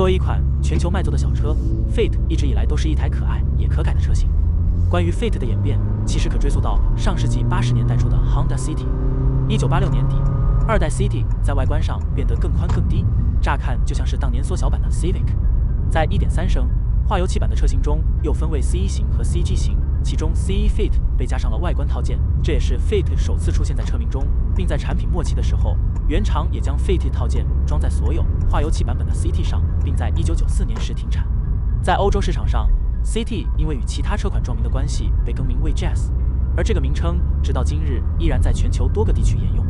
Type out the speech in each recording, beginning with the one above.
作为一款全球卖座的小车 ，Fit 一直以来都是一台可爱也可改的车型。关于 Fit 的演变，其实可追溯到上世纪80年代初的 Honda City。1986年底，2代 City 在外观上变得更宽更低，乍看就像是当年缩小版的 Civic。在 1.3 升化油器版的车型中，又分为 CE 型和 CG 型，其中 CE Fit 被加上了外观套件，这也是 Fit 首次出现在车名中，并在产品末期的时候，原厂也将 Fit 套件装在所有化油器版本的 CT 上，并在1994年时停产。在欧洲市场上 ，CT 因为与其他车款撞名的关系，被更名为 Jazz， 而这个名称直到今日依然在全球多个地区沿用。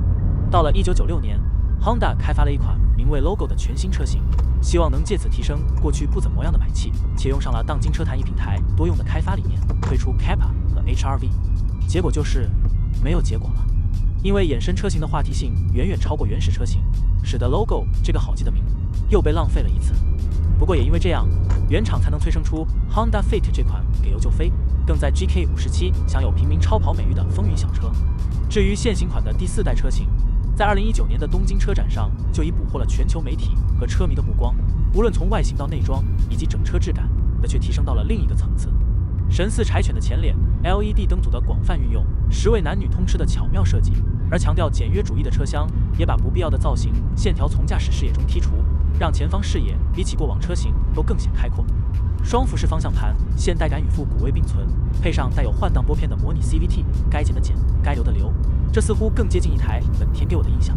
到了1996年 ，Honda 开发了一款名为 Logo 的全新车型，希望能借此提升过去不怎么样的买气，且用上了当今车坛一品牌多用的开发理念，推出 Kappa 和 HR-V。结果就是没有结果了，因为衍生车型的话题性远远超过原始车型，使得 Logo 这个好记的名又被浪费了一次。不过也因为这样，原厂才能催生出 Honda Fit 这款给油就飞，更在 GK57享有平民超跑美誉的风云小车。至于现行款的第4代车型，在2019年的东京车展上就已捕获了全球媒体和车迷的目光，无论从外形到内装以及整车质感的却提升到了另一个层次。神似柴犬的前脸 ，LED 灯组的广泛运用，实为男女通吃的巧妙设计，而强调简约主义的车厢也把不必要的造型线条从驾驶视野中剔除，让前方视野比起过往车型都更显开阔。双辐式方向盘，现代感与复古味并存，配上带有换挡拨片的模拟 CVT， 该减的减，该留的留，这似乎更接近一台本田给我的印象。